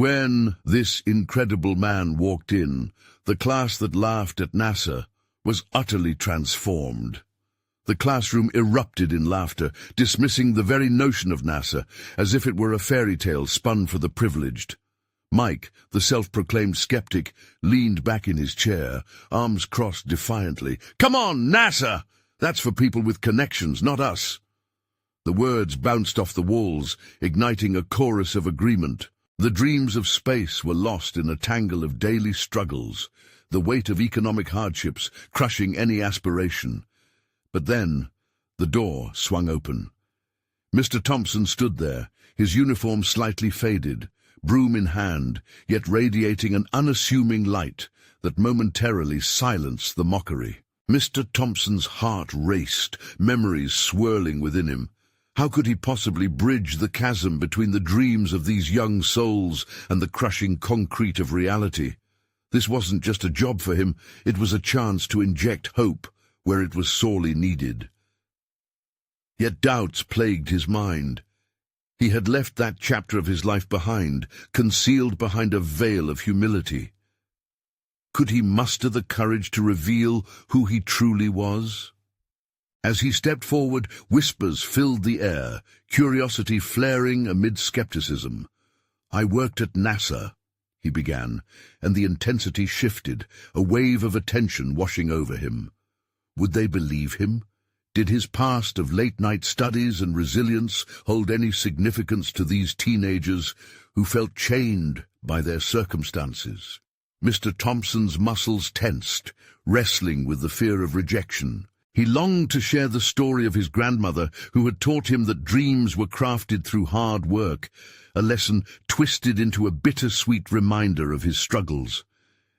When this incredible man walked in, the class that laughed at NASA was utterly transformed. The classroom erupted in laughter, dismissing the very notion of NASA as if it were a fairy tale spun for the privileged. Mike, the self-proclaimed skeptic, leaned back in his chair, arms crossed defiantly. "Come on, NASA! That's for people with connections, not us." The words bounced off the walls, igniting a chorus of agreement. The dreams of space were lost in a tangle of daily struggles, the weight of economic hardships crushing any aspiration. But then, the door swung open. Mr. Thompson stood there, his uniform slightly faded, broom in hand, yet radiating an unassuming light that momentarily silenced the mockery. Mr. Thompson's heart raced, memories swirling within him. How could he possibly bridge the chasm between the dreams of these young souls and the crushing concrete of reality? This wasn't just a job for him, it was a chance to inject hope where it was sorely needed. Yet doubts plagued his mind. He had left that chapter of his life behind, concealed behind a veil of humility. Could he muster the courage to reveal who he truly was? As he stepped forward, whispers filled the air, curiosity flaring amid skepticism. "I worked at NASA," he began, and the intensity shifted, a wave of attention washing over him. Would they believe him? Did his past of late-night studies and resilience hold any significance to these teenagers who felt chained by their circumstances? Mr. Thompson's muscles tensed, wrestling with the fear of rejection. He longed to share the story of his grandmother, who had taught him that dreams were crafted through hard work, a lesson twisted into a bittersweet reminder of his struggles.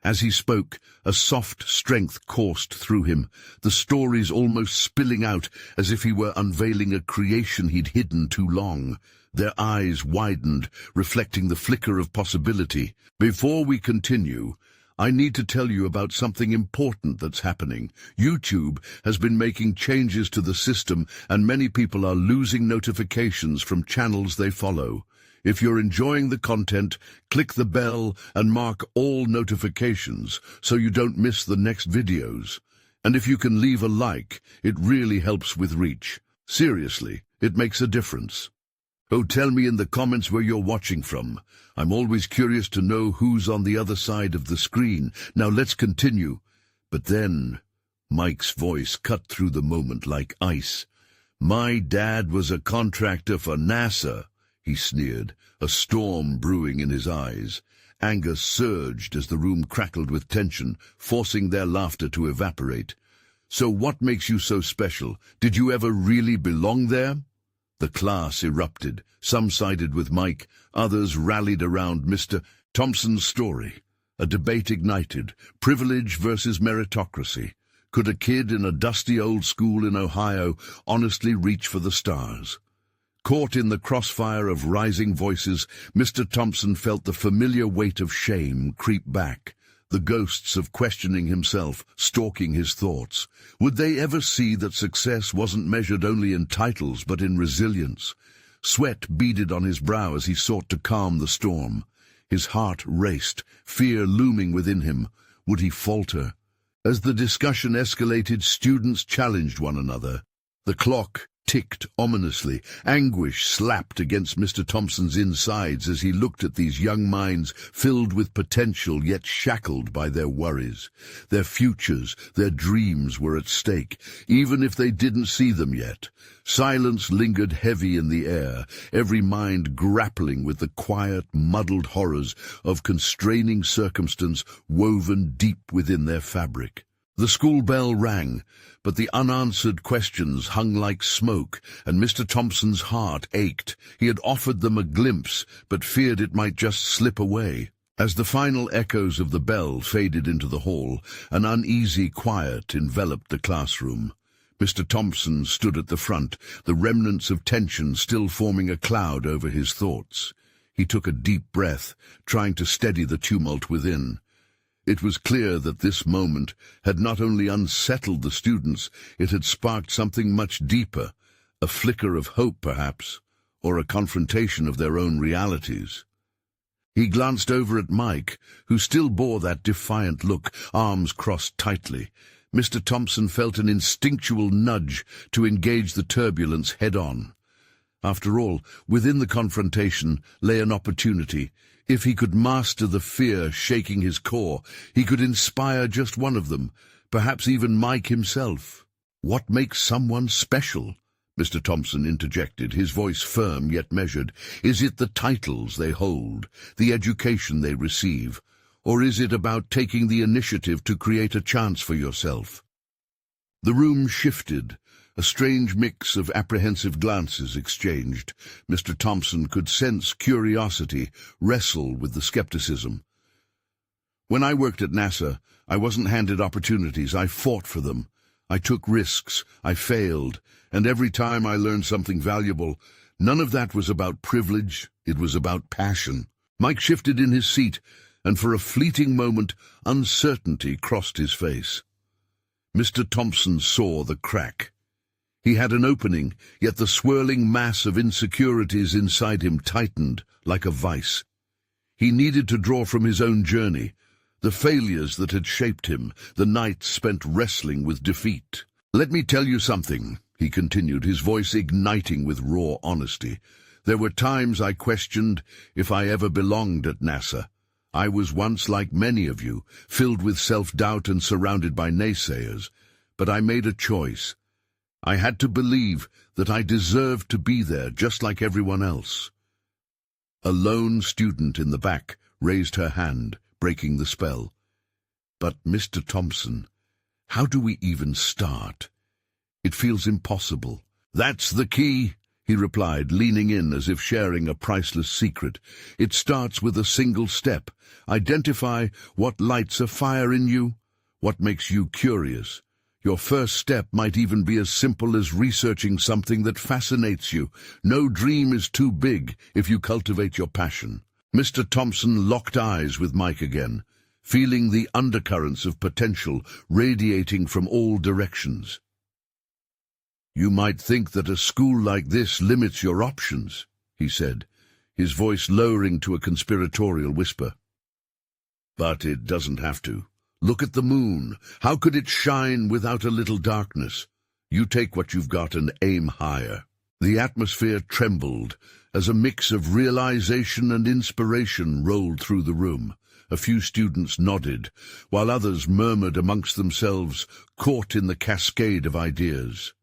As he spoke, a soft strength coursed through him, the stories almost spilling out as if he were unveiling a creation he'd hidden too long. Their eyes widened, reflecting the flicker of possibility. "Before we continue, I need to tell you about something important that's happening. YouTube has been making changes to the system, and many people are losing notifications from channels they follow. If you're enjoying the content, click the bell and mark all notifications so you don't miss the next videos. And if you can leave a like, it really helps with reach. Seriously, it makes a difference. Oh, tell me in the comments where you're watching from. I'm always curious to know who's on the other side of the screen. Now let's continue." But then, Mike's voice cut through the moment like ice. "My dad was a contractor for NASA," he sneered, a storm brewing in his eyes. Anger surged as the room crackled with tension, forcing their laughter to evaporate. "So what makes you so special? Did you ever really belong there?" The class erupted. Some sided with Mike, others rallied around Mr. Thompson's story. A debate ignited, privilege versus meritocracy. Could a kid in a dusty old school in Ohio honestly reach for the stars? Caught in the crossfire of rising voices, Mr. Thompson felt the familiar weight of shame creep back, the ghosts of questioning himself stalking his thoughts. Would they ever see that success wasn't measured only in titles but in resilience? Sweat beaded on his brow as he sought to calm the storm. His heart raced, fear looming within him. Would he falter? As the discussion escalated, students challenged one another. The clock ticked ominously. Anguish slapped against Mr. Thompson's insides as he looked at these young minds filled with potential yet shackled by their worries. Their futures, their dreams were at stake, even if they didn't see them yet. Silence lingered heavy in the air, every mind grappling with the quiet, muddled horrors of constraining circumstance woven deep within their fabric. The school bell rang, but the unanswered questions hung like smoke, and Mr. Thompson's heart ached. He had offered them a glimpse, but feared it might just slip away. As the final echoes of the bell faded into the hall, an uneasy quiet enveloped the classroom. Mr. Thompson stood at the front, the remnants of tension still forming a cloud over his thoughts. He took a deep breath, trying to steady the tumult within. It was clear that this moment had not only unsettled the students, it had sparked something much deeper, a flicker of hope perhaps, or a confrontation of their own realities. He glanced over at Mike, who still bore that defiant look, arms crossed tightly. Mr. Thompson felt an instinctual nudge to engage the turbulence head-on. After all, within the confrontation lay an opportunity. If he could master the fear shaking his core, he could inspire just one of them, perhaps even Mike himself. "What makes someone special?" Mr. Thompson interjected, his voice firm yet measured. "Is it the titles they hold, the education they receive, or is it about taking the initiative to create a chance for yourself?" The room shifted. A strange mix of apprehensive glances exchanged. Mr. Thompson could sense curiosity wrestle with the skepticism. "When I worked at NASA, I wasn't handed opportunities, I fought for them. I took risks, I failed, and every time I learned something valuable. None of that was about privilege, it was about passion." Mike shifted in his seat, and for a fleeting moment, uncertainty crossed his face. Mr. Thompson saw the crack. He had an opening, yet the swirling mass of insecurities inside him tightened like a vice. He needed to draw from his own journey, the failures that had shaped him, the nights spent wrestling with defeat. "Let me tell you something," he continued, his voice igniting with raw honesty. "There were times I questioned if I ever belonged at NASA. I was once like many of you, filled with self-doubt and surrounded by naysayers. But I made a choice. I had to believe that I deserved to be there just like everyone else." A lone student in the back raised her hand, breaking the spell. "But, Mr. Thompson, how do we even start? It feels impossible." "That's the key," he replied, leaning in as if sharing a priceless secret. "It starts with a single step. Identify what lights a fire in you, what makes you curious. Your first step might even be as simple as researching something that fascinates you. No dream is too big if you cultivate your passion." Mr. Thompson locked eyes with Mike again, feeling the undercurrents of potential radiating from all directions. "You might think that a school like this limits your options," he said, his voice lowering to a conspiratorial whisper. "But it doesn't have to. Look at the moon. How could it shine without a little darkness? You take what you've got and aim higher." The atmosphere trembled as a mix of realization and inspiration rolled through the room. A few students nodded, while others murmured amongst themselves, caught in the cascade of ideas.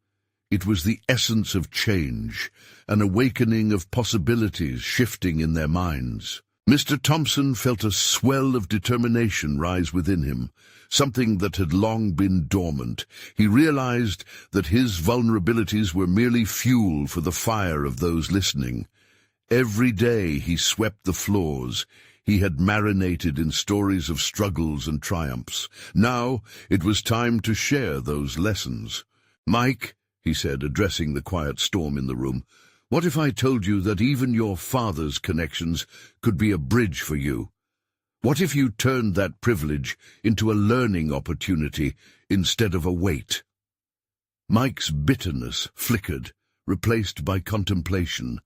It was the essence of change, an awakening of possibilities shifting in their minds. Mr. Thompson felt a swell of determination rise within him, something that had long been dormant. He realized that his vulnerabilities were merely fuel for the fire of those listening. Every day he swept the floors. He had marinated in stories of struggles and triumphs. Now it was time to share those lessons. "Mike," he said, addressing the quiet storm in the room, "what if I told you that even your father's connections could be a bridge for you? What if you turned that privilege into a learning opportunity instead of a weight?" Mike's bitterness flickered, replaced by contemplation.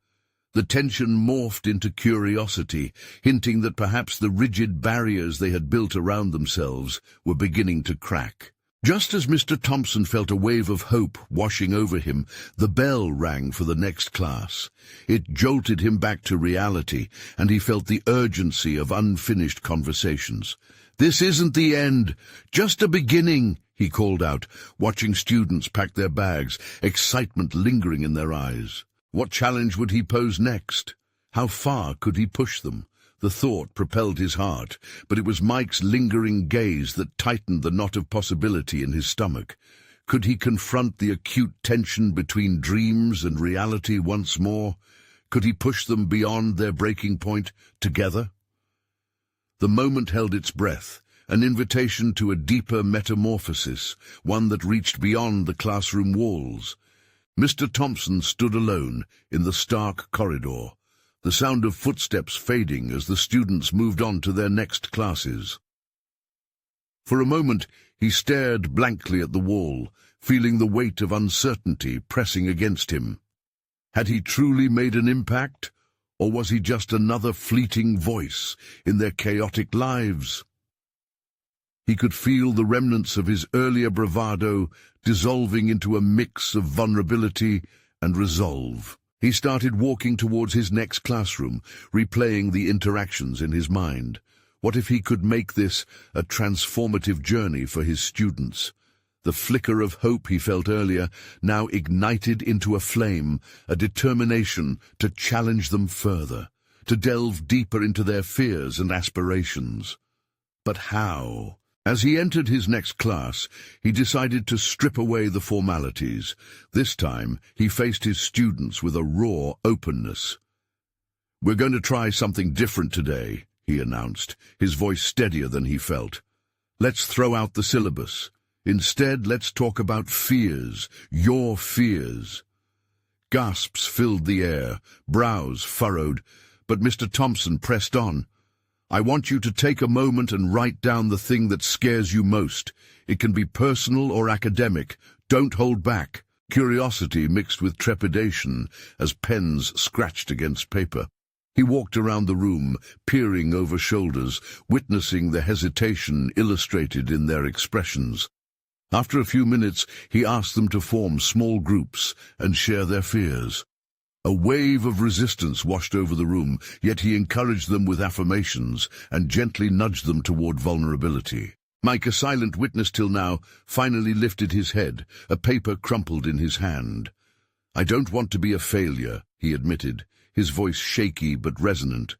The tension morphed into curiosity, hinting that perhaps the rigid barriers they had built around themselves were beginning to crack. Just as Mr. Thompson felt a wave of hope washing over him, the bell rang for the next class. It jolted him back to reality, and he felt the urgency of unfinished conversations. "This isn't the end, just a beginning," he called out, watching students pack their bags, excitement lingering in their eyes. What challenge would he pose next? How far could he push them? The thought propelled his heart, but it was Mike's lingering gaze that tightened the knot of possibility in his stomach. Could he confront the acute tension between dreams and reality once more? Could he push them beyond their breaking point together? The moment held its breath, an invitation to a deeper metamorphosis, one that reached beyond the classroom walls. Mr. Thompson stood alone in the stark corridor, the sound of footsteps fading as the students moved on to their next classes. For a moment he stared blankly at the wall, feeling the weight of uncertainty pressing against him. Had he truly made an impact, Or was he just another fleeting voice in their chaotic lives? He could feel the remnants of his earlier bravado dissolving into a mix of vulnerability and resolve. He started walking towards his next classroom, replaying the interactions in his mind. What if he could make this a transformative journey for his students? The flicker of hope he felt earlier now ignited into a flame, a determination to challenge them further, to delve deeper into their fears and aspirations. But how? As he entered his next class, he decided to strip away the formalities. This time, he faced his students with a raw openness. "We're going to try something different today," he announced, his voice steadier than he felt. "Let's throw out the syllabus. Instead, let's talk about fears, your fears." Gasps filled the air, brows furrowed, but Mr. Thompson pressed on. "I want you to take a moment and write down the thing that scares you most. It can be personal or academic. Don't hold back." Curiosity mixed with trepidation as pens scratched against paper. He walked around the room, peering over shoulders, witnessing the hesitation illustrated in their expressions. After a few minutes, he asked them to form small groups and share their fears. A wave of resistance washed over the room, yet he encouraged them with affirmations and gently nudged them toward vulnerability. Mike, a silent witness till now, finally lifted his head, a paper crumpled in his hand. "I don't want to be a failure," he admitted, his voice shaky but resonant.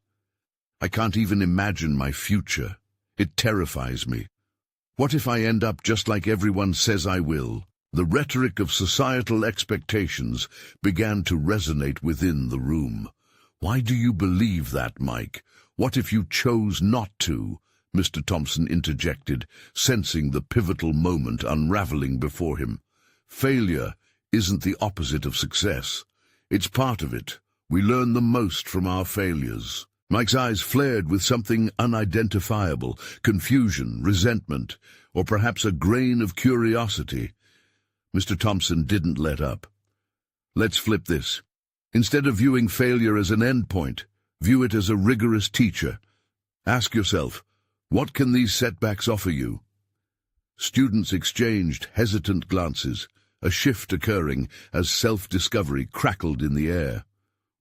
"I can't even imagine my future. It terrifies me. What if I end up just like everyone says I will?" The rhetoric of societal expectations began to resonate within the room. "Why do you believe that, Mike? What if you chose not to?" Mr. Thompson interjected, sensing the pivotal moment unraveling before him. "Failure isn't the opposite of success. It's part of it. We learn the most from our failures." Mike's eyes flared with something unidentifiable, confusion, resentment, or perhaps a grain of curiosity. Mr. Thompson didn't let up. "Let's flip this. Instead of viewing failure as an endpoint, view it as a rigorous teacher. Ask yourself, what can these setbacks offer you?" Students exchanged hesitant glances, a shift occurring as self-discovery crackled in the air.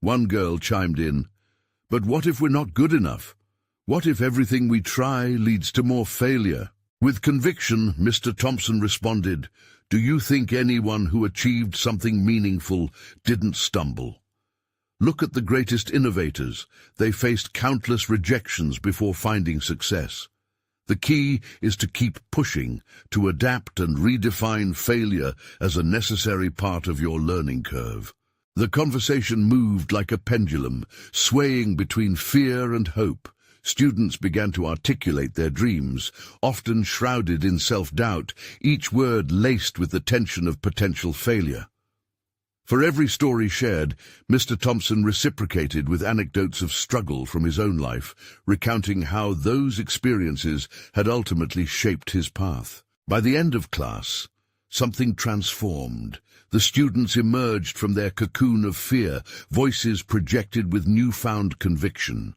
One girl chimed in, "But what if we're not good enough? What if everything we try leads to more failure?" With conviction, Mr. Thompson responded, "Do you think anyone who achieved something meaningful didn't stumble? Look at the greatest innovators. They faced countless rejections before finding success. The key is to keep pushing, to adapt and redefine failure as a necessary part of your learning curve." The conversation moved like a pendulum, swaying between fear and hope. Students began to articulate their dreams, often shrouded in self-doubt, each word laced with the tension of potential failure. For every story shared, Mr. Thompson reciprocated with anecdotes of struggle from his own life, recounting how those experiences had ultimately shaped his path. By the end of class, something transformed. The students emerged from their cocoon of fear, voices projected with newfound conviction.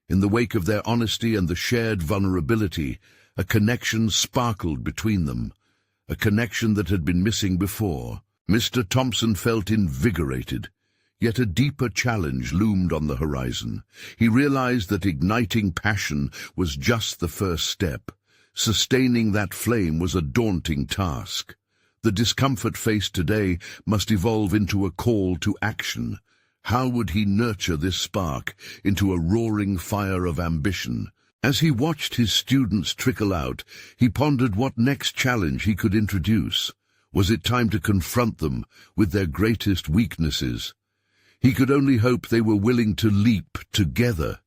In the wake of their honesty and the shared vulnerability, a connection sparkled between them, a connection that had been missing before. Mr. Thompson felt invigorated, yet a deeper challenge loomed on the horizon. He realized that igniting passion was just the first step. Sustaining that flame was a daunting task. The discomfort faced today must evolve into a call to action. How would he nurture this spark into a roaring fire of ambition? As he watched his students trickle out, he pondered what next challenge he could introduce. Was it time to confront them with their greatest weaknesses? He could only hope they were willing to leap together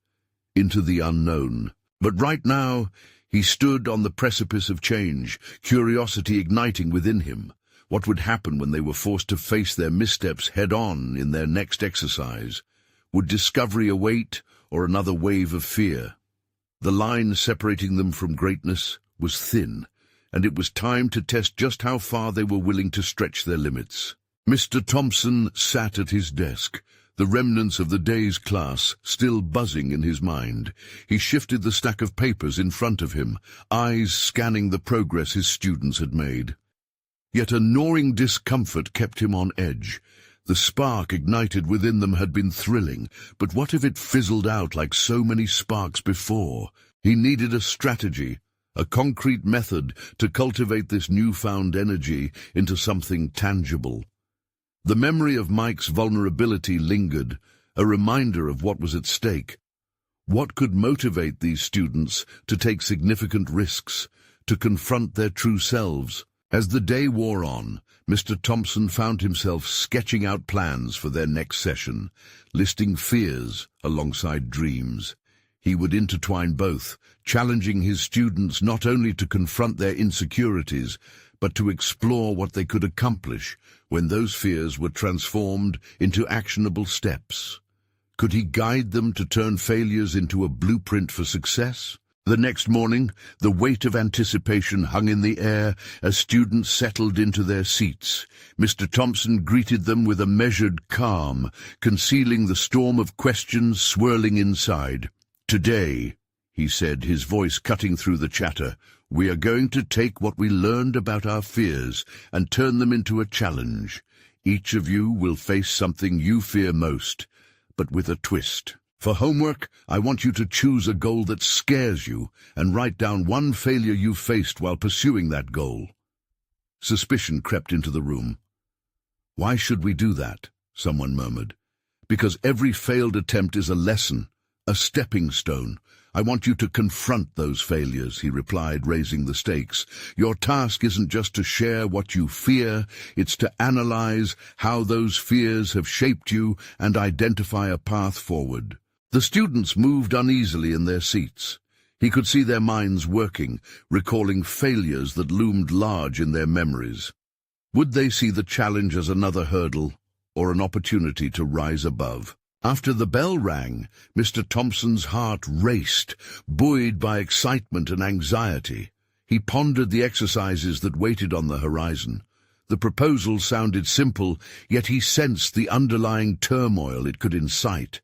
into the unknown. But right now, he stood on the precipice of change, curiosity igniting within him. What would happen when they were forced to face their missteps head-on in their next exercise? Would discovery await, or another wave of fear? The line separating them from greatness was thin, and it was time to test just how far they were willing to stretch their limits. Mr. Thompson sat at his desk, the remnants of the day's class still buzzing in his mind. He shifted the stack of papers in front of him, eyes scanning the progress his students had made. Yet a gnawing discomfort kept him on edge. The spark ignited within them had been thrilling, but what if it fizzled out like so many sparks before? He needed a strategy, a concrete method to cultivate this newfound energy into something tangible. The memory of Mike's vulnerability lingered, a reminder of what was at stake. What could motivate these students to take significant risks, to confront their true selves? As the day wore on, Mr. Thompson found himself sketching out plans for their next session, listing fears alongside dreams. He would intertwine both, challenging his students not only to confront their insecurities, but to explore what they could accomplish when those fears were transformed into actionable steps. Could he guide them to turn failures into a blueprint for success? The next morning, the weight of anticipation hung in the air as students settled into their seats. Mr. Thompson greeted them with a measured calm, concealing the storm of questions swirling inside. "Today," he said, his voice cutting through the chatter, "we are going to take what we learned about our fears and turn them into a challenge. Each of you will face something you fear most, but with a twist. For homework, I want you to choose a goal that scares you and write down one failure you faced while pursuing that goal." Suspicion crept into the room. "Why should we do that?" someone murmured. "Because every failed attempt is a lesson, a stepping stone. I want you to confront those failures," he replied, raising the stakes. "Your task isn't just to share what you fear, it's to analyze how those fears have shaped you and identify a path forward." The students moved uneasily in their seats. He could see their minds working, recalling failures that loomed large in their memories. Would they see the challenge as another hurdle, or an opportunity to rise above? After the bell rang, Mr. Thompson's heart raced, buoyed by excitement and anxiety. He pondered the exercises that waited on the horizon. The proposal sounded simple, yet he sensed the underlying turmoil it could incite.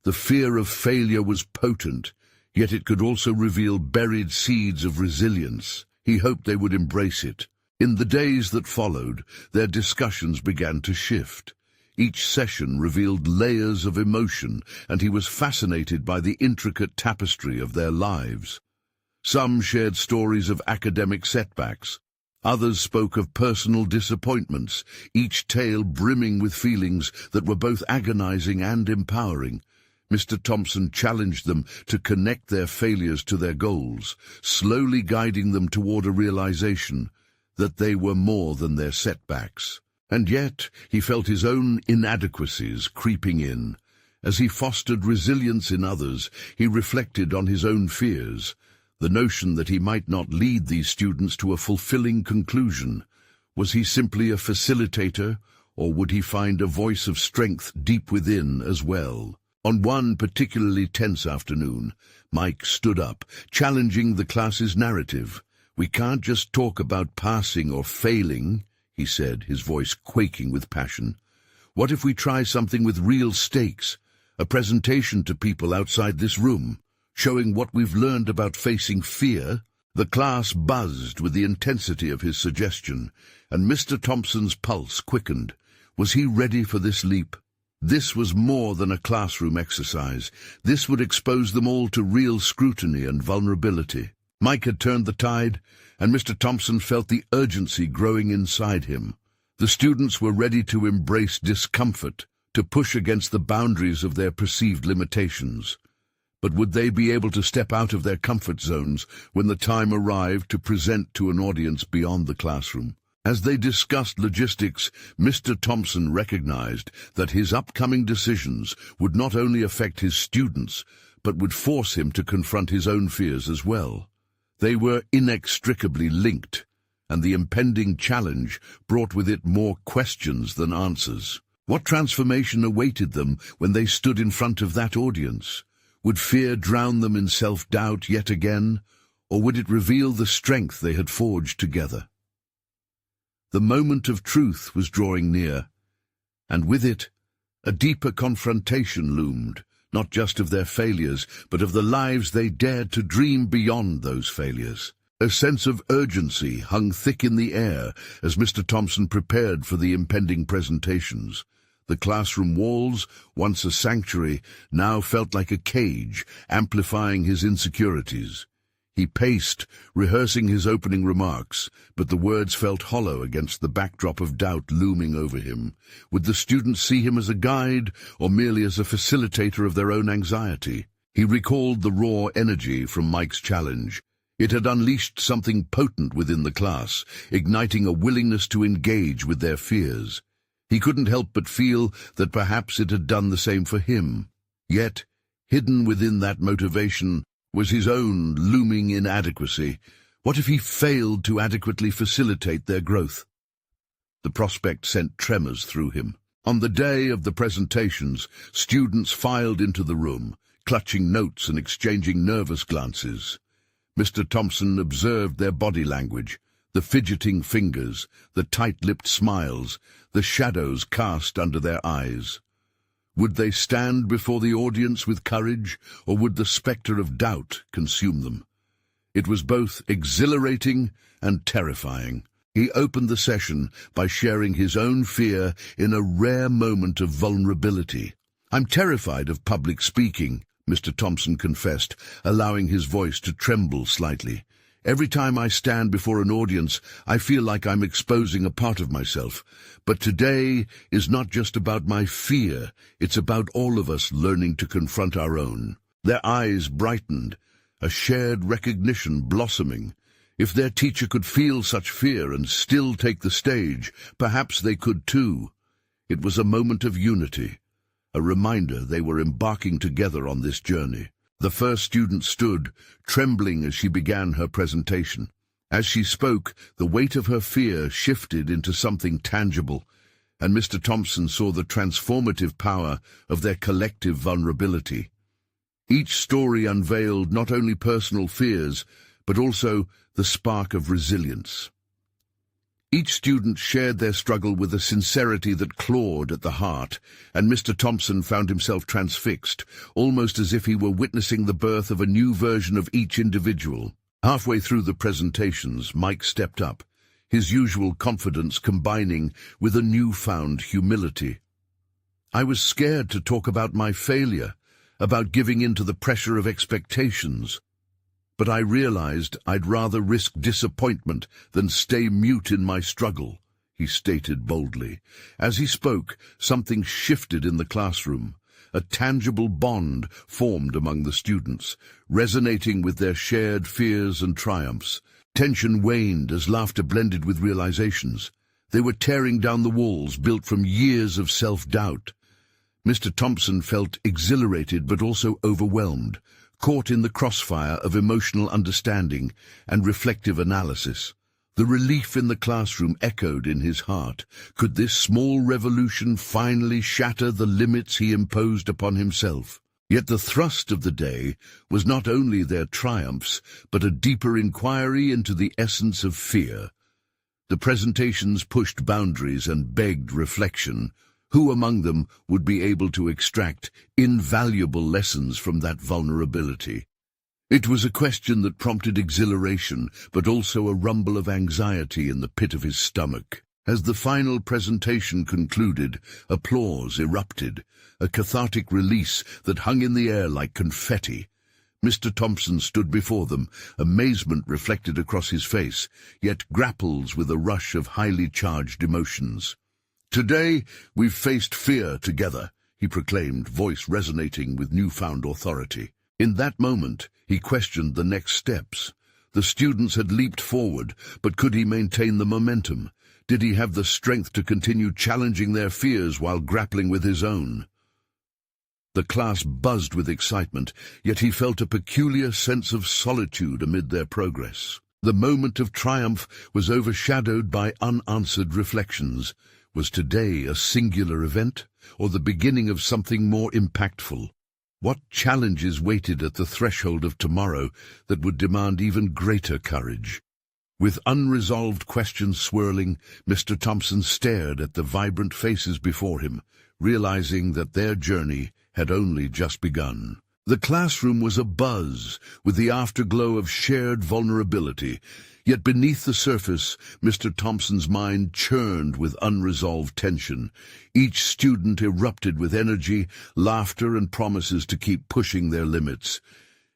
The fear of failure was potent, yet it could also reveal buried seeds of resilience. He hoped they would embrace it. In the days that followed, their discussions began to shift. Each session revealed layers of emotion, and he was fascinated by the intricate tapestry of their lives. Some shared stories of academic setbacks. Others spoke of personal disappointments, each tale brimming with feelings that were both agonizing and empowering. Mr. Thompson challenged them to connect their failures to their goals, slowly guiding them toward a realization that they were more than their setbacks. And yet, he felt his own inadequacies creeping in. As he fostered resilience in others, he reflected on his own fears, the notion that he might not lead these students to a fulfilling conclusion. Was he simply a facilitator, or would he find a voice of strength deep within as well? On one particularly tense afternoon, Mike stood up, challenging the class's narrative. "We can't just talk about passing or failing," he said, his voice quaking with passion. "What if we try something with real stakes, a presentation to people outside this room, showing what we've learned about facing fear?" The class buzzed with the intensity of his suggestion, and Mr. Thompson's pulse quickened. Was he ready for this leap? This was more than a classroom exercise. This would expose them all to real scrutiny and vulnerability. Mike had turned the tide, and Mr. Thompson felt the urgency growing inside him. The students were ready to embrace discomfort, to push against the boundaries of their perceived limitations. But would they be able to step out of their comfort zones when the time arrived to present to an audience beyond the classroom? As they discussed logistics, Mr. Thompson recognized that his upcoming decisions would not only affect his students, but would force him to confront his own fears as well. They were inextricably linked, and the impending challenge brought with it more questions than answers. What transformation awaited them when they stood in front of that audience? Would fear drown them in self-doubt yet again, or would it reveal the strength they had forged together? The moment of truth was drawing near, and with it, A deeper confrontation loomed, not just of their failures, but of the lives they dared to dream beyond those failures. A sense of urgency hung thick in the air as Mr. Thompson prepared for the impending presentations. The classroom walls, once a sanctuary, now felt like a cage, amplifying his insecurities. He paced, rehearsing his opening remarks, but the words felt hollow against the backdrop of doubt looming over him. Would the students see him as a guide, or merely as a facilitator of their own anxiety? He recalled the raw energy from Mike's challenge. It had unleashed something potent within the class, igniting a willingness to engage with their fears. He couldn't help but feel that perhaps it had done the same for him. Yet, hidden within that motivation was his own looming inadequacy. What if he failed to adequately facilitate their growth? The prospect sent tremors through him. On the day of the presentations, students filed into the room, clutching notes and exchanging nervous glances. Mr. Thompson observed their body language, the fidgeting fingers, the tight-lipped smiles, the shadows cast under their eyes. Would they stand before the audience with courage, or would the spectre of doubt consume them? It was both exhilarating and terrifying. He opened the session by sharing his own fear in a rare moment of vulnerability. "I'm terrified of public speaking," Mr. Thompson confessed, allowing his voice to tremble slightly. "Every time I stand before an audience, I feel like I'm exposing a part of myself. But today is not just about my fear, it's about all of us learning to confront our own." Their eyes brightened, a shared recognition blossoming. If their teacher could feel such fear and still take the stage, perhaps they could too. It was a moment of unity, a reminder they were embarking together on this journey. The first student stood, trembling as she began her presentation. As she spoke, the weight of her fear shifted into something tangible, and Mr. Thompson saw the transformative power of their collective vulnerability. Each story unveiled not only personal fears, but also the spark of resilience. Each student shared their struggle with a sincerity that clawed at the heart, and Mr. Thompson found himself transfixed, almost as if he were witnessing the birth of a new version of each individual. Halfway through the presentations, Mike stepped up, his usual confidence combining with a newfound humility. "I was scared to talk about my failure, about giving in to the pressure of expectations. But I realized I'd rather risk disappointment than stay mute in my struggle," he stated boldly. As he spoke, something shifted in the classroom. A tangible bond formed among the students, resonating with their shared fears and triumphs. Tension waned as laughter blended with realizations. They were tearing down the walls built from years of self-doubt. Mr. Thompson felt exhilarated but also overwhelmed, caught in the crossfire of emotional understanding and reflective analysis. The relief in the classroom echoed in his heart. Could this small revolution finally shatter the limits he imposed upon himself? Yet the thrust of the day was not only their triumphs, but a deeper inquiry into the essence of fear. The presentations pushed boundaries and begged reflection. Who among them would be able to extract invaluable lessons from that vulnerability? It was a question that prompted exhilaration, but also a rumble of anxiety in the pit of his stomach. As the final presentation concluded, applause erupted, a cathartic release that hung in the air like confetti. Mr. Thompson stood before them, amazement reflected across his face, yet grapples with a rush of highly charged emotions. "Today, we've faced fear together," he proclaimed, voice resonating with newfound authority. In that moment, he questioned the next steps. The students had leaped forward, but could he maintain the momentum? Did he have the strength to continue challenging their fears while grappling with his own? The class buzzed with excitement, yet he felt a peculiar sense of solitude amid their progress. The moment of triumph was overshadowed by unanswered reflections. Was today a singular event, or the beginning of something more impactful? What challenges waited at the threshold of tomorrow that would demand even greater courage? With unresolved questions swirling, Mr. Thompson stared at the vibrant faces before him, realizing that their journey had only just begun. The classroom was abuzz with the afterglow of shared vulnerability, yet beneath the surface, Mr. Thompson's mind churned with unresolved tension. Each student erupted with energy, laughter, and promises to keep pushing their limits.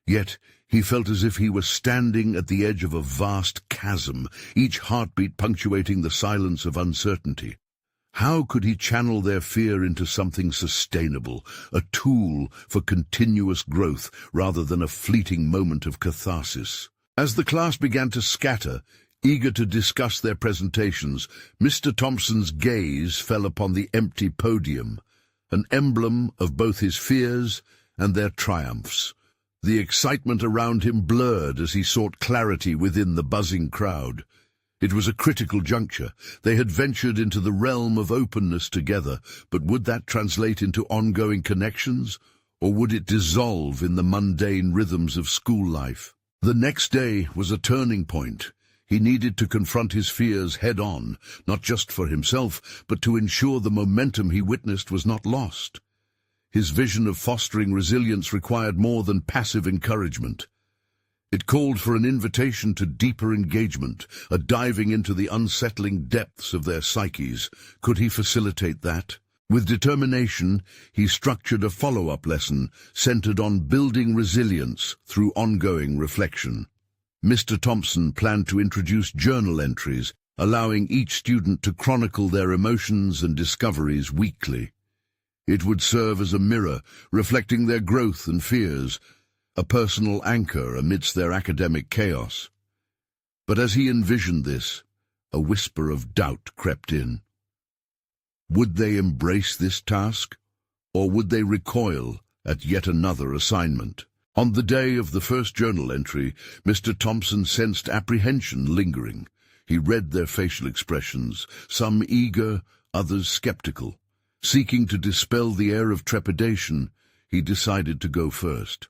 Yet he felt as if he was standing at the edge of a vast chasm, each heartbeat punctuating the silence of uncertainty. How could he channel their fear into something sustainable, a tool for continuous growth rather than a fleeting moment of catharsis? As the class began to scatter, eager to discuss their presentations, Mr. Thompson's gaze fell upon the empty podium, an emblem of both his fears and their triumphs. The excitement around him blurred as he sought clarity within the buzzing crowd. It was a critical juncture. They had ventured into the realm of openness together, but would that translate into ongoing connections, or would it dissolve in the mundane rhythms of school life? The next day was a turning point. He needed to confront his fears head-on, not just for himself, but to ensure the momentum he witnessed was not lost. His vision of fostering resilience required more than passive encouragement. It called for an invitation to deeper engagement, a diving into the unsettling depths of their psyches. Could he facilitate that? With determination, he structured a follow-up lesson centered on building resilience through ongoing reflection. Mr. Thompson planned to introduce journal entries, allowing each student to chronicle their emotions and discoveries weekly. It would serve as a mirror, reflecting their growth and fears, a personal anchor amidst their academic chaos. But as he envisioned this, a whisper of doubt crept in. Would they embrace this task, or would they recoil at yet another assignment? On the day of the first journal entry, Mr. Thompson sensed apprehension lingering. He read their facial expressions, some eager, others skeptical. Seeking to dispel the air of trepidation, he decided to go first.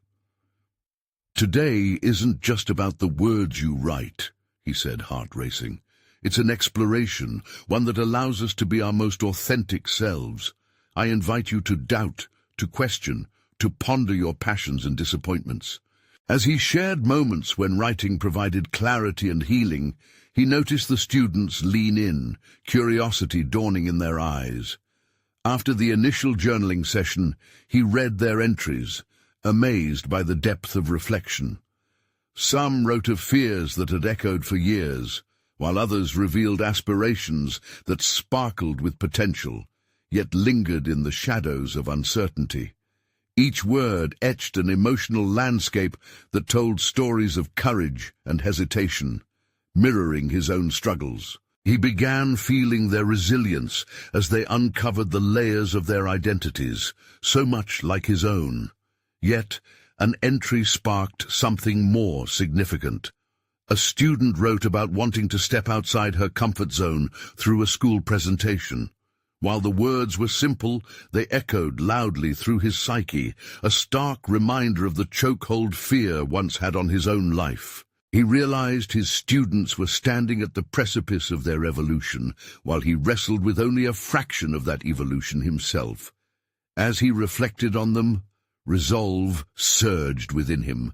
"Today isn't just about the words you write," he said, heart racing. "It's an exploration, one that allows us to be our most authentic selves. I invite you to doubt, to question, to ponder your passions and disappointments." As he shared moments when writing provided clarity and healing, he noticed the students lean in, curiosity dawning in their eyes. After the initial journaling session, he read their entries, amazed by the depth of reflection. Some wrote of fears that had echoed for years, while others revealed aspirations that sparkled with potential, yet lingered in the shadows of uncertainty. Each word etched an emotional landscape that told stories of courage and hesitation, mirroring his own struggles. He began feeling their resilience as they uncovered the layers of their identities, so much like his own. Yet, an entry sparked something more significant. A student wrote about wanting to step outside her comfort zone through a school presentation. While the words were simple, they echoed loudly through his psyche, a stark reminder of the chokehold fear once had on his own life. He realized his students were standing at the precipice of their evolution, while he wrestled with only a fraction of that evolution himself. As he reflected on them, resolve surged within him.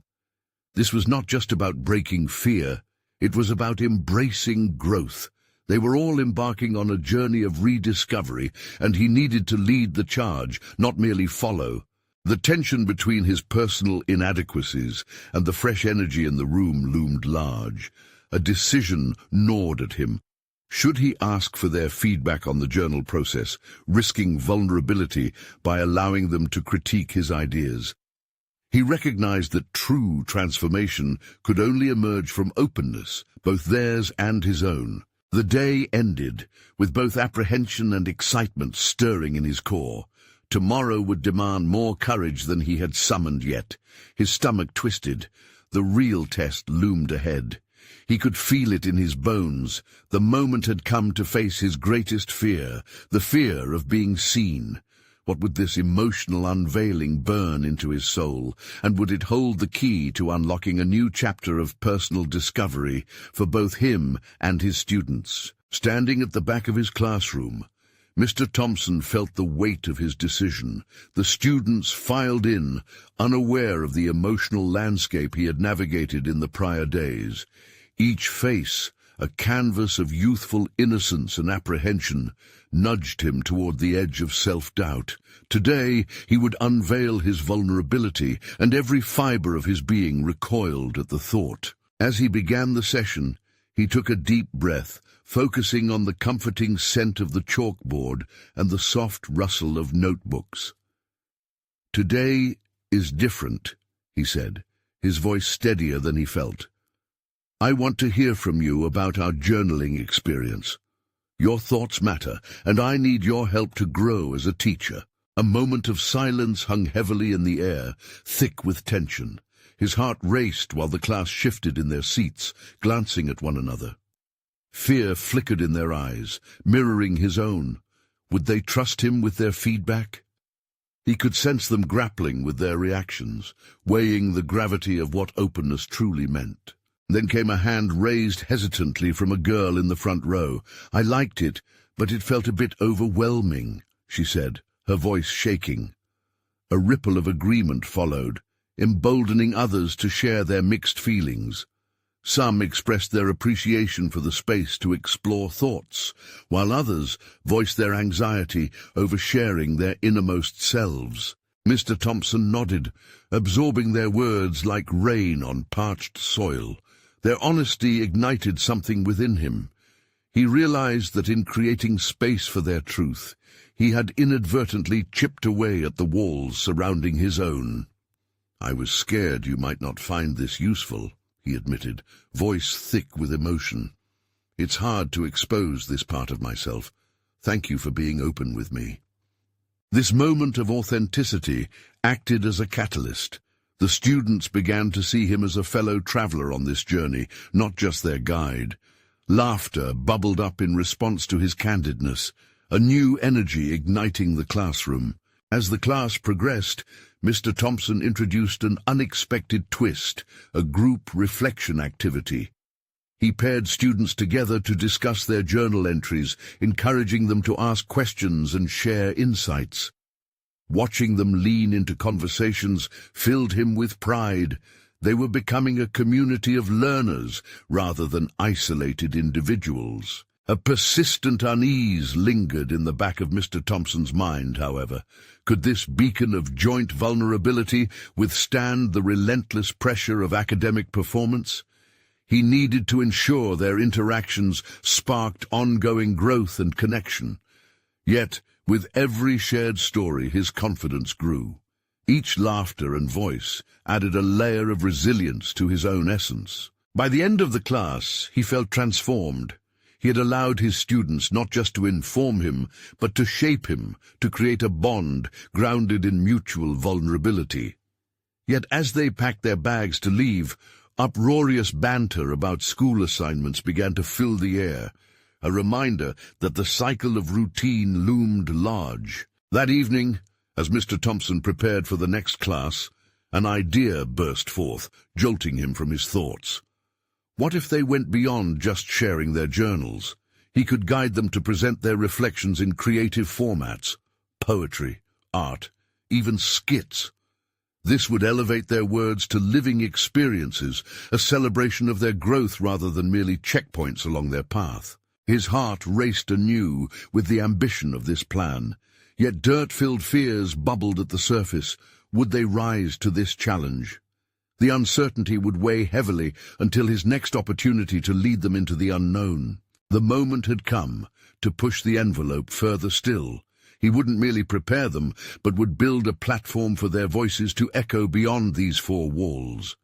This was not just about breaking fear, it was about embracing growth. They were all embarking on a journey of rediscovery, and he needed to lead the charge, not merely follow. The tension between his personal inadequacies and the fresh energy in the room loomed large. A decision gnawed at him. Should he ask for their feedback on the journal process, risking vulnerability by allowing them to critique his ideas? He recognized that true transformation could only emerge from openness, both theirs and his own. The day ended, with both apprehension and excitement stirring in his core. Tomorrow would demand more courage than he had summoned yet. His stomach twisted. The real test loomed ahead. He could feel it in his bones. The moment had come to face his greatest fear, the fear of being seen. What would this emotional unveiling burn into his soul, and would it hold the key to unlocking a new chapter of personal discovery for both him and his students? Standing at the back of his classroom, Mr. Thompson felt the weight of his decision. The students filed in, unaware of the emotional landscape he had navigated in the prior days. Each face, a canvas of youthful innocence and apprehension, nudged him toward the edge of self-doubt. Today he would unveil his vulnerability, and every fiber of his being recoiled at the thought. As he began the session, he took a deep breath, focusing on the comforting scent of the chalkboard and the soft rustle of notebooks. "Today is different," he said, his voice steadier than he felt. "I want to hear from you about our journaling experience. Your thoughts matter, and I need your help to grow as a teacher." A moment of silence hung heavily in the air, thick with tension. His heart raced while the class shifted in their seats, glancing at one another. Fear flickered in their eyes, mirroring his own. Would they trust him with their feedback? He could sense them grappling with their reactions, weighing the gravity of what openness truly meant. Then came a hand raised hesitantly from a girl in the front row. "I liked it, but it felt a bit overwhelming," she said, her voice shaking. A ripple of agreement followed, emboldening others to share their mixed feelings. Some expressed their appreciation for the space to explore thoughts, while others voiced their anxiety over sharing their innermost selves. Mr. Thompson nodded, absorbing their words like rain on parched soil. Their honesty ignited something within him. He realized that in creating space for their truth, he had inadvertently chipped away at the walls surrounding his own. "I was scared you might not find this useful," he admitted, voice thick with emotion. "It's hard to expose this part of myself. Thank you for being open with me." This moment of authenticity acted as a catalyst. The students began to see him as a fellow traveler on this journey, not just their guide. Laughter bubbled up in response to his candidness, a new energy igniting the classroom. As the class progressed, Mr. Thompson introduced an unexpected twist, a group reflection activity. He paired students together to discuss their journal entries, encouraging them to ask questions and share insights. Watching them lean into conversations filled him with pride. They were becoming a community of learners rather than isolated individuals. A persistent unease lingered in the back of Mr. Thompson's mind, however. Could this beacon of joint vulnerability withstand the relentless pressure of academic performance? He needed to ensure their interactions sparked ongoing growth and connection. Yet, with every shared story, his confidence grew. Each laughter and voice added a layer of resilience to his own essence. By the end of the class, he felt transformed. He had allowed his students not just to inform him, but to shape him, to create a bond grounded in mutual vulnerability. Yet as they packed their bags to leave, uproarious banter about school assignments began to fill the air, a reminder that the cycle of routine loomed large. That evening, as Mr. Thompson prepared for the next class, an idea burst forth, jolting him from his thoughts. What if they went beyond just sharing their journals? He could guide them to present their reflections in creative formats, poetry, art, even skits. This would elevate their words to living experiences, a celebration of their growth rather than merely checkpoints along their path. His heart raced anew with the ambition of this plan, yet dirt-filled fears bubbled at the surface. Would they rise to this challenge? The uncertainty would weigh heavily until his next opportunity to lead them into the unknown. The moment had come to push the envelope further still. He wouldn't merely prepare them, but would build a platform for their voices to echo beyond these four walls.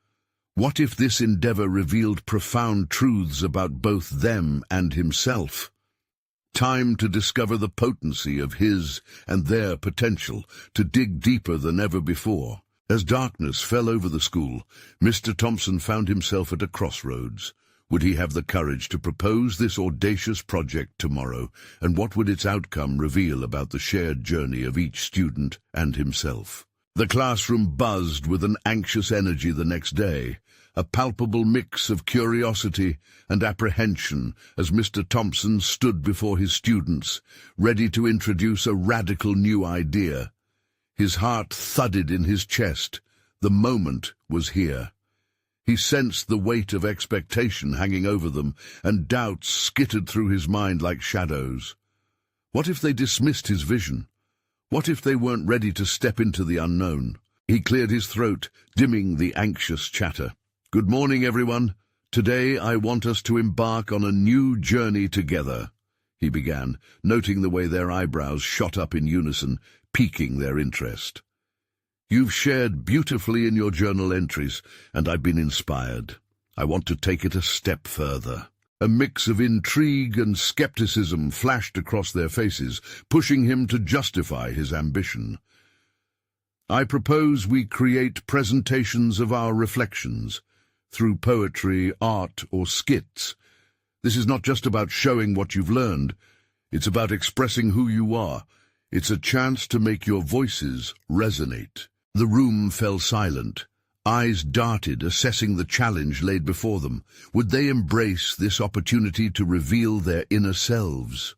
What if this endeavor revealed profound truths about both them and himself? Time to discover the potency of his and their potential, to dig deeper than ever before. As darkness fell over the school, Mr. Thompson found himself at a crossroads. Would he have the courage to propose this audacious project tomorrow, and what would its outcome reveal about the shared journey of each student and himself? The classroom buzzed with an anxious energy the next day, a palpable mix of curiosity and apprehension as Mr. Thompson stood before his students, ready to introduce a radical new idea. His heart thudded in his chest. The moment was here. He sensed the weight of expectation hanging over them, and doubts skittered through his mind like shadows. What if they dismissed his vision? What if they weren't ready to step into the unknown? He cleared his throat, dimming the anxious chatter. "Good morning, everyone. Today I want us to embark on a new journey together," he began, noting the way their eyebrows shot up in unison, piquing their interest. "You've shared beautifully in your journal entries, and I've been inspired. I want to take it a step further." A mix of intrigue and skepticism flashed across their faces, pushing him to justify his ambition. "I propose we create presentations of our reflections, through poetry, art, or skits. This is not just about showing what you've learned. It's about expressing who you are. It's a chance to make your voices resonate." The room fell silent. Eyes darted, assessing the challenge laid before them. Would they embrace this opportunity to reveal their inner selves?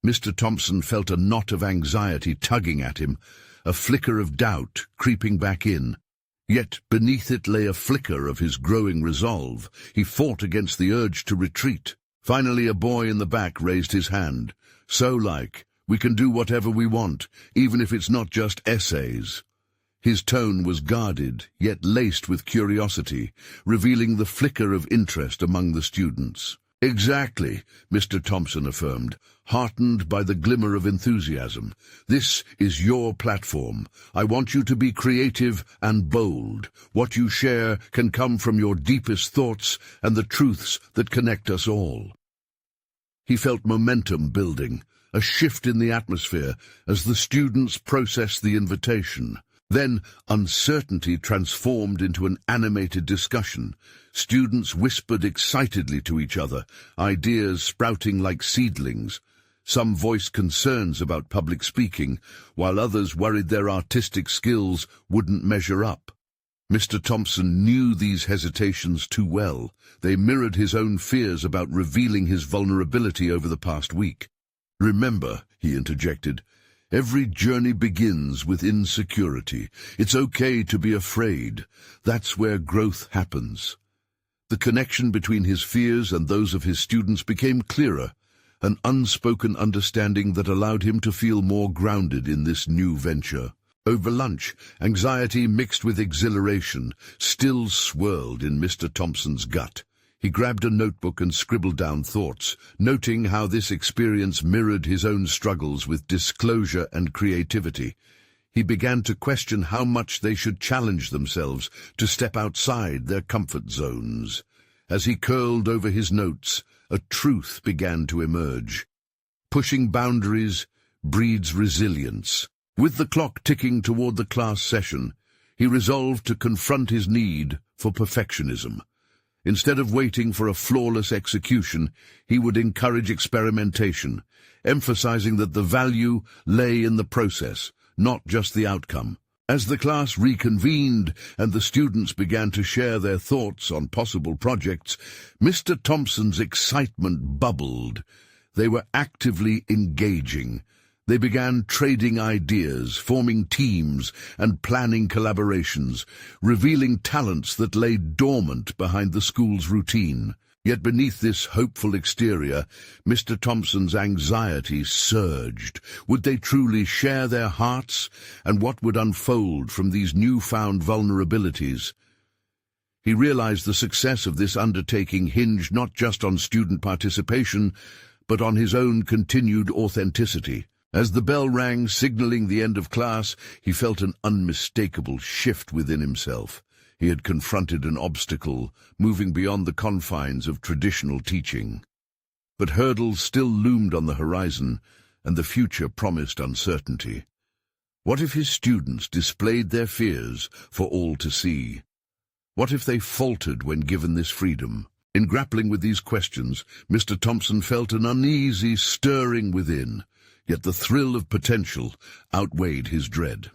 Mr. Thompson felt a knot of anxiety tugging at him, a flicker of doubt creeping back in. Yet beneath it lay a flicker of his growing resolve. He fought against the urge to retreat. Finally, a boy in the back raised his hand. "We can do whatever we want, even if it's not just essays." His tone was guarded, yet laced with curiosity, revealing the flicker of interest among the students. "Exactly," Mr. Thompson affirmed, heartened by the glimmer of enthusiasm. "This is your platform. I want you to be creative and bold. What you share can come from your deepest thoughts and the truths that connect us all." He felt momentum building, a shift in the atmosphere as the students processed the invitation. Then uncertainty transformed into an animated discussion. Students whispered excitedly to each other, ideas sprouting like seedlings. Some voiced concerns about public speaking, while others worried their artistic skills wouldn't measure up. Mr. Thompson knew these hesitations too well. They mirrored his own fears about revealing his vulnerability over the past week. "Remember," he interjected, "every journey begins with insecurity. It's okay to be afraid. That's where growth happens." The connection between his fears and those of his students became clearer, an unspoken understanding that allowed him to feel more grounded in this new venture. Over lunch, anxiety mixed with exhilaration still swirled in Mr. Thompson's gut. He grabbed a notebook and scribbled down thoughts, noting how this experience mirrored his own struggles with disclosure and creativity. He began to question how much they should challenge themselves to step outside their comfort zones. As he curled over his notes, a truth began to emerge. Pushing boundaries breeds resilience. With the clock ticking toward the class session, he resolved to confront his need for perfectionism. Instead of waiting for a flawless execution, he would encourage experimentation, emphasizing that the value lay in the process, not just the outcome. As the class reconvened and the students began to share their thoughts on possible projects, Mr. Thompson's excitement bubbled. They were actively engaging. They began trading ideas, forming teams, and planning collaborations, revealing talents that lay dormant behind the school's routine. Yet beneath this hopeful exterior, Mr. Thompson's anxiety surged. Would they truly share their hearts, and what would unfold from these newfound vulnerabilities? He realized the success of this undertaking hinged not just on student participation, but on his own continued authenticity. As the bell rang, signaling the end of class, he felt an unmistakable shift within himself. He had confronted an obstacle, moving beyond the confines of traditional teaching. But hurdles still loomed on the horizon, and the future promised uncertainty. What if his students displayed their fears for all to see? What if they faltered when given this freedom? In grappling with these questions, Mr. Thompson felt an uneasy stirring within. Yet the thrill of potential outweighed his dread.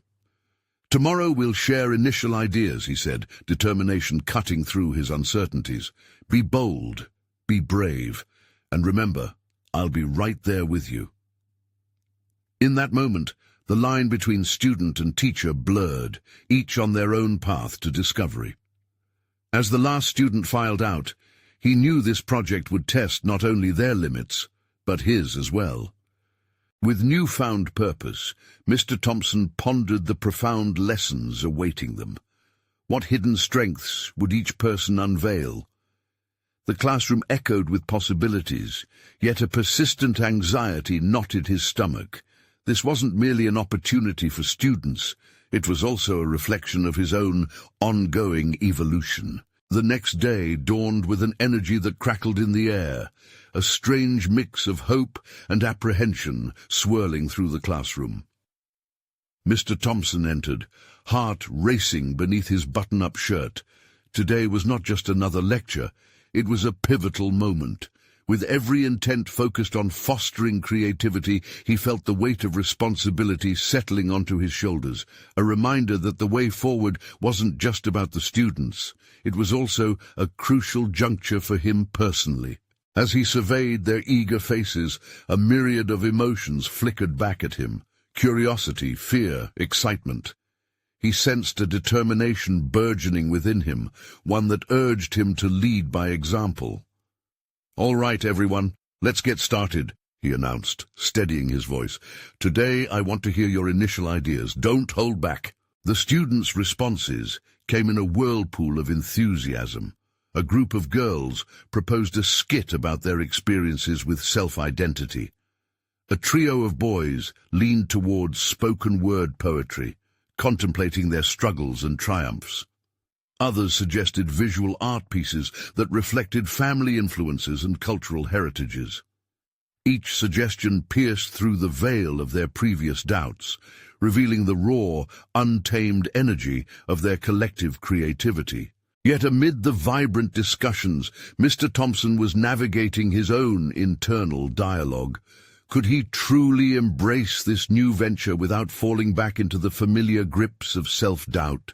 Tomorrow we'll share initial ideas, he said, determination cutting through his uncertainties. Be bold, be brave, and remember, I'll be right there with you. In that moment, the line between student and teacher blurred, each on their own path to discovery. As the last student filed out, he knew this project would test not only their limits, but his as well. With newfound purpose, Mr. Thompson pondered the profound lessons awaiting them. What hidden strengths would each person unveil? The classroom echoed with possibilities, yet a persistent anxiety knotted his stomach. This wasn't merely an opportunity for students, it was also a reflection of his own ongoing evolution. The next day dawned with an energy that crackled in the air, a strange mix of hope and apprehension swirling through the classroom. Mr. Thompson entered, heart racing beneath his button-up shirt. Today was not just another lecture, it was a pivotal moment. With every intent focused on fostering creativity, he felt the weight of responsibility settling onto his shoulders, a reminder that the way forward wasn't just about the students. It was also a crucial juncture for him personally. As he surveyed their eager faces, a myriad of emotions flickered back at him. Curiosity, fear, excitement. He sensed a determination burgeoning within him, one that urged him to lead by example. "All right, everyone, let's get started," he announced, steadying his voice. "Today I want to hear your initial ideas. Don't hold back." The students' responses came in a whirlpool of enthusiasm. A group of girls proposed a skit about their experiences with self-identity. A trio of boys leaned towards spoken-word poetry, contemplating their struggles and triumphs. Others suggested visual art pieces that reflected family influences and cultural heritages. Each suggestion pierced through the veil of their previous doubts, revealing the raw, untamed energy of their collective creativity. Yet amid the vibrant discussions, Mr. Thompson was navigating his own internal dialogue. Could he truly embrace this new venture without falling back into the familiar grips of self-doubt?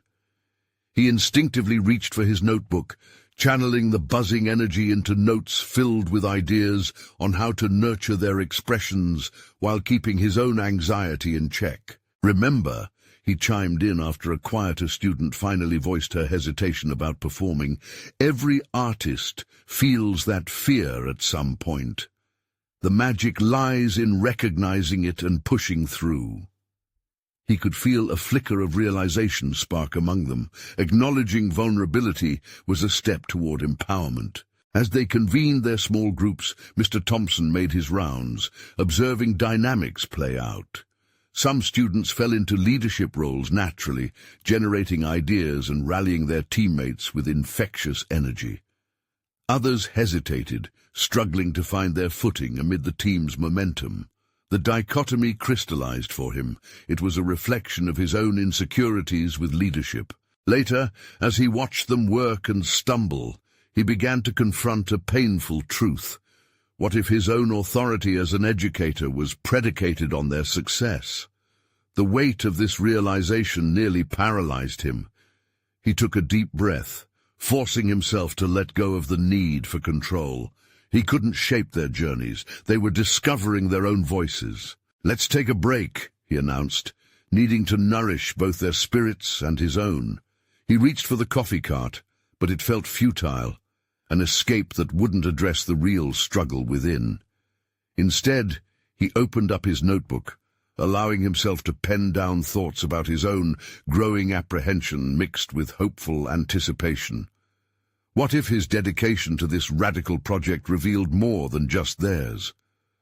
He instinctively reached for his notebook, channeling the buzzing energy into notes filled with ideas on how to nurture their expressions while keeping his own anxiety in check. "Remember," he chimed in after a quieter student finally voiced her hesitation about performing, "every artist feels that fear at some point. The magic lies in recognizing it and pushing through." He could feel a flicker of realization spark among them. Acknowledging vulnerability was a step toward empowerment. As they convened their small groups, Mr. Thompson made his rounds, observing dynamics play out. Some students fell into leadership roles naturally, generating ideas and rallying their teammates with infectious energy. Others hesitated, struggling to find their footing amid the team's momentum. The dichotomy crystallized for him. It was a reflection of his own insecurities with leadership. Later, as he watched them work and stumble, he began to confront a painful truth. What if his own authority as an educator was predicated on their success? The weight of this realization nearly paralyzed him. He took a deep breath, forcing himself to let go of the need for control. He couldn't shape their journeys. They were discovering their own voices. "Let's take a break," he announced, needing to nourish both their spirits and his own. He reached for the coffee cart, but it felt futile, an escape that wouldn't address the real struggle within. Instead, he opened up his notebook, allowing himself to pen down thoughts about his own growing apprehension mixed with hopeful anticipation. What if his dedication to this radical project revealed more than just theirs?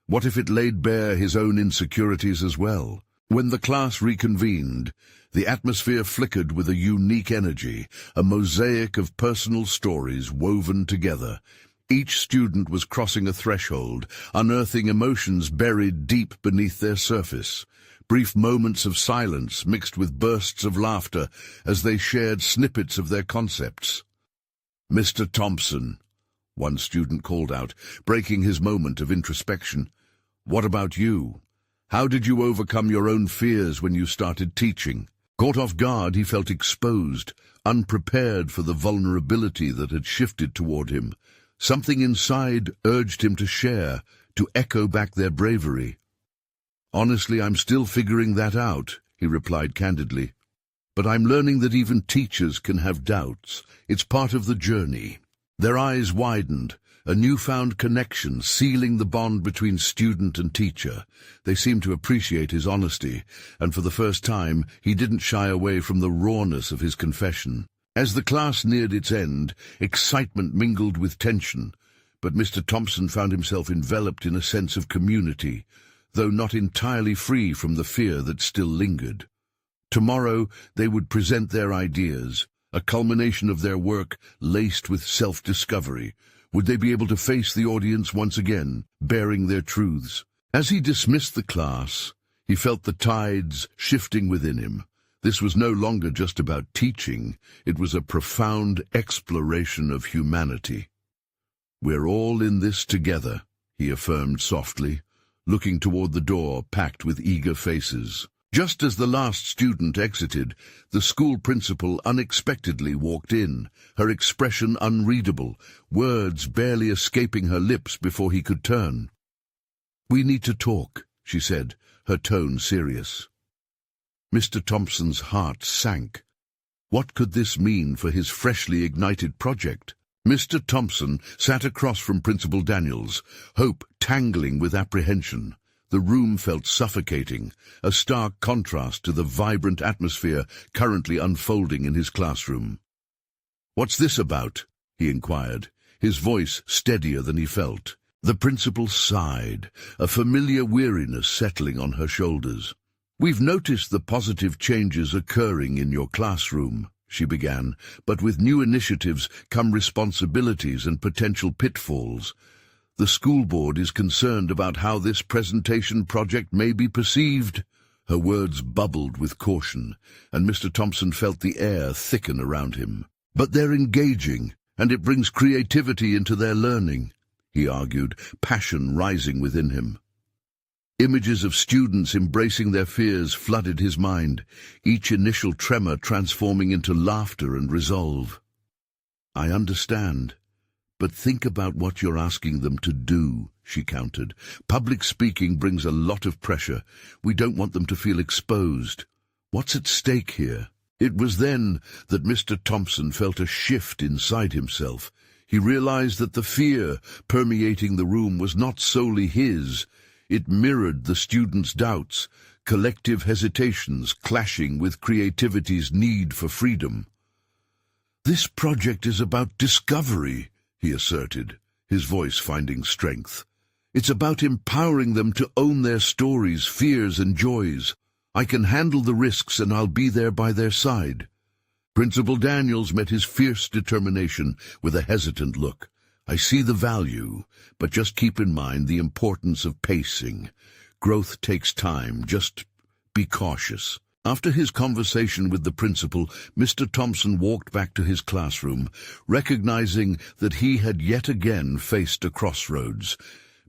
What if it laid bare his own insecurities as well? When the class reconvened, the atmosphere flickered with a unique energy, a mosaic of personal stories woven together. Each student was crossing a threshold, unearthing emotions buried deep beneath their surface. Brief moments of silence mixed with bursts of laughter as they shared snippets of their concepts. "Mr. Thompson," one student called out, breaking his moment of introspection. "What about you? How did you overcome your own fears when you started teaching?" Caught off guard, he felt exposed, unprepared for the vulnerability that had shifted toward him. Something inside urged him to share, to echo back their bravery. "Honestly, I'm still figuring that out," he replied candidly. "But I'm learning that even teachers can have doubts. It's part of the journey." Their eyes widened, a newfound connection sealing the bond between student and teacher. They seemed to appreciate his honesty, and for the first time he didn't shy away from the rawness of his confession. As the class neared its end, excitement mingled with tension, but Mr. Thompson found himself enveloped in a sense of community, though not entirely free from the fear that still lingered. Tomorrow they would present their ideas, a culmination of their work laced with self-discovery. Would they be able to face the audience once again, bearing their truths? As he dismissed the class, he felt the tides shifting within him. This was no longer just about teaching, it was a profound exploration of humanity. "We're all in this together," he affirmed softly, looking toward the door packed with eager faces. Just as the last student exited, the school principal unexpectedly walked in, her expression unreadable, words barely escaping her lips before he could turn. "We need to talk," she said, her tone serious. Mr. Thompson's heart sank. What could this mean for his freshly ignited project? Mr. Thompson sat across from Principal Daniels, hope tangling with apprehension. The room felt suffocating, a stark contrast to the vibrant atmosphere currently unfolding in his classroom. "What's this about?" he inquired, his voice steadier than he felt. The principal sighed, a familiar weariness settling on her shoulders. "We've noticed the positive changes occurring in your classroom," she began, "but with new initiatives come responsibilities and potential pitfalls. The school board is concerned about how this presentation project may be perceived." Her words bubbled with caution, and Mr. Thompson felt the air thicken around him. "But they're engaging, and it brings creativity into their learning," he argued, passion rising within him. Images of students embracing their fears flooded his mind, each initial tremor transforming into laughter and resolve. "I understand. But think about what you're asking them to do," she countered. "Public speaking brings a lot of pressure. We don't want them to feel exposed. What's at stake here?" It was then that Mr. Thompson felt a shift inside himself. He realized that the fear permeating the room was not solely his. It mirrored the students' doubts, collective hesitations clashing with creativity's need for freedom. "This project is about discovery," he asserted, his voice finding strength. "It's about empowering them to own their stories, fears, and joys. I can handle the risks and I'll be there by their side." Principal Daniels met his fierce determination with a hesitant look. "I see the value, but just keep in mind the importance of pacing. Growth takes time, just be cautious." After his conversation with the principal, Mr. Thompson walked back to his classroom, recognizing that he had yet again faced a crossroads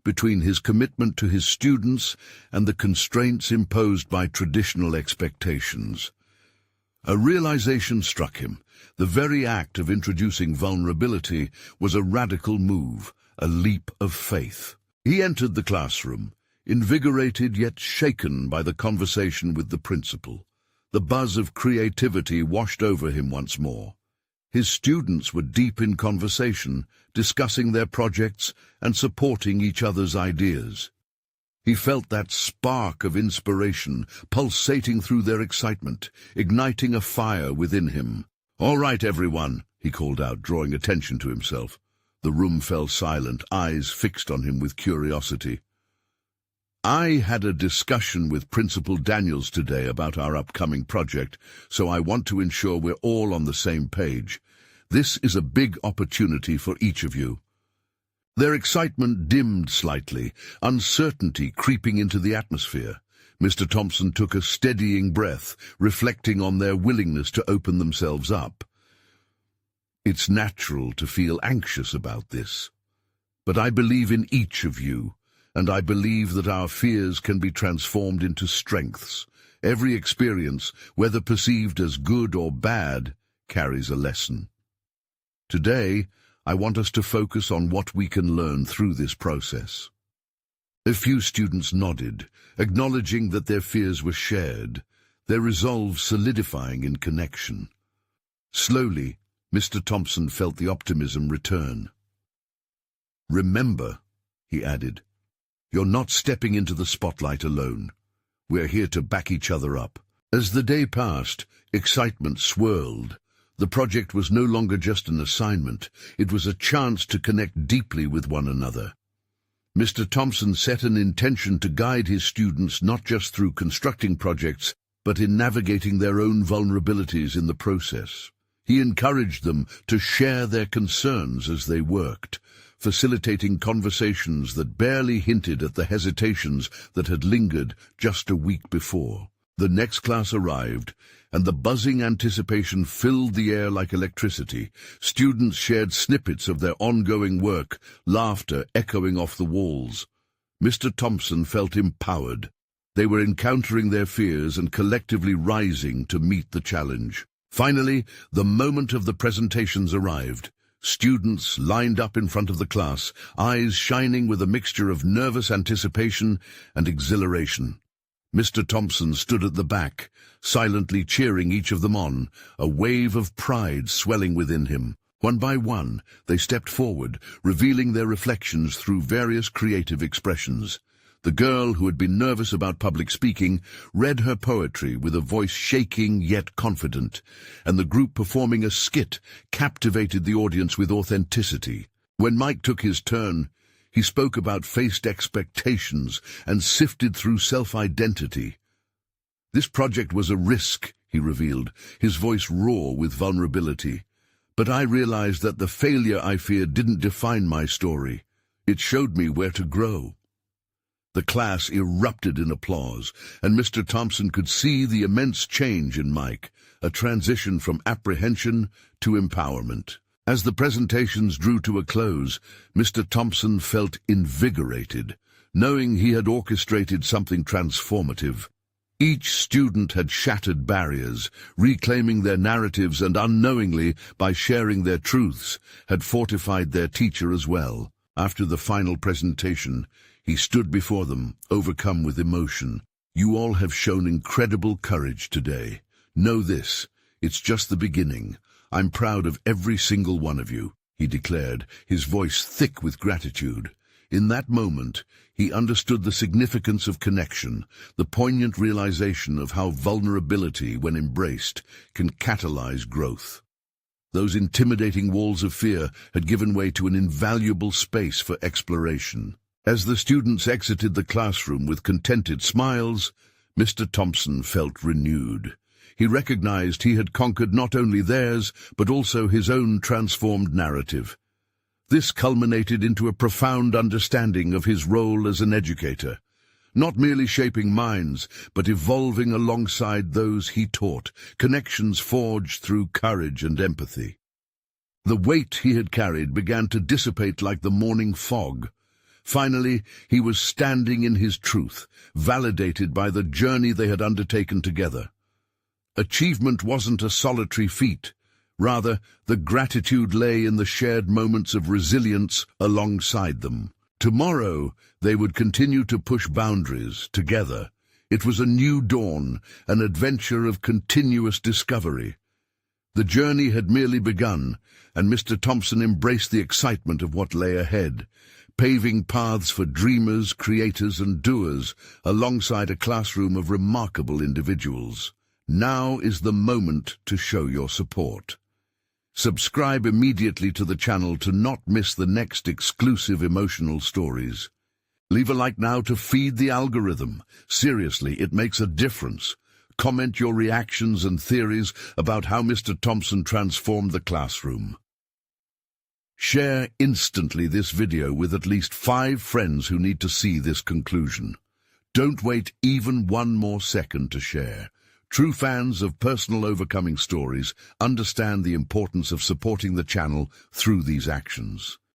between his commitment to his students and the constraints imposed by traditional expectations. A realization struck him. The very act of introducing vulnerability was a radical move, a leap of faith. He entered the classroom, invigorated yet shaken by the conversation with the principal. The buzz of creativity washed over him once more. His students were deep in conversation, discussing their projects and supporting each other's ideas. He felt that spark of inspiration pulsating through their excitement, igniting a fire within him. "All right, everyone," he called out, drawing attention to himself. The room fell silent, eyes fixed on him with curiosity. "I had a discussion with Principal Daniels today about our upcoming project, so I want to ensure we're all on the same page. This is a big opportunity for each of you." Their excitement dimmed slightly, uncertainty creeping into the atmosphere. Mr. Thompson took a steadying breath, reflecting on their willingness to open themselves up. "It's natural to feel anxious about this, but I believe in each of you, and I believe that our fears can be transformed into strengths. Every experience, whether perceived as good or bad, carries a lesson. Today, I want us to focus on what we can learn through this process. A few students nodded, acknowledging that their fears were shared, their resolve solidifying in connection. Slowly, Mr. Thompson felt the optimism return. "Remember," he added, "you're not stepping into the spotlight alone. We're here to back each other up." As the day passed, excitement swirled. The project was no longer just an assignment, it was a chance to connect deeply with one another. Mr. Thompson set an intention to guide his students not just through constructing projects, but in navigating their own vulnerabilities in the process. He encouraged them to share their concerns as they worked, facilitating conversations that barely hinted at the hesitations that had lingered just a week before. The next class arrived, and the buzzing anticipation filled the air like electricity. Students shared snippets of their ongoing work, laughter echoing off the walls. Mr. Thompson felt empowered. They were encountering their fears and collectively rising to meet the challenge. Finally, the moment of the presentations arrived. Students lined up in front of the class, eyes shining with a mixture of nervous anticipation and exhilaration. Mr. Thompson stood at the back, silently cheering each of them on, a wave of pride swelling within him. One by one, they stepped forward, revealing their reflections through various creative expressions. The girl, who had been nervous about public speaking, read her poetry with a voice shaking yet confident, and the group performing a skit captivated the audience with authenticity. When Mike took his turn, he spoke about faced expectations and sifted through self-identity. "This project was a risk," he revealed, his voice raw with vulnerability. "But I realized that the failure I feared didn't define my story. It showed me where to grow." The class erupted in applause, and Mr. Thompson could see the immense change in Mike, a transition from apprehension to empowerment. As the presentations drew to a close, Mr. Thompson felt invigorated, knowing he had orchestrated something transformative. Each student had shattered barriers, reclaiming their narratives, and unknowingly, by sharing their truths, had fortified their teacher as well. After the final presentation, he stood before them, overcome with emotion. "You all have shown incredible courage today. Know this, it's just the beginning. I'm proud of every single one of you," he declared, his voice thick with gratitude. In that moment, he understood the significance of connection, the poignant realization of how vulnerability, when embraced, can catalyze growth. Those intimidating walls of fear had given way to an invaluable space for exploration. As the students exited the classroom with contented smiles, Mr. Thompson felt renewed. He recognized he had conquered not only theirs, but also his own transformed narrative. This culminated into a profound understanding of his role as an educator, not merely shaping minds, but evolving alongside those he taught, connections forged through courage and empathy. The weight he had carried began to dissipate like the morning fog. Finally, he was standing in his truth, validated by the journey they had undertaken together. Achievement wasn't a solitary feat. Rather, the gratitude lay in the shared moments of resilience alongside them. Tomorrow, they would continue to push boundaries together. It was a new dawn, an adventure of continuous discovery. The journey had merely begun, and Mr. Thompson embraced the excitement of what lay ahead, paving paths for dreamers, creators, and doers alongside a classroom of remarkable individuals. Now is the moment to show your support. Subscribe immediately to the channel to not miss the next exclusive emotional stories. Leave a like now to feed the algorithm. Seriously, it makes a difference. Comment your reactions and theories about how Mr. Thompson transformed the classroom. Share instantly this video with at least 5 friends who need to see this conclusion. Don't wait even one more second to share. True fans of personal overcoming stories understand the importance of supporting the channel through these actions.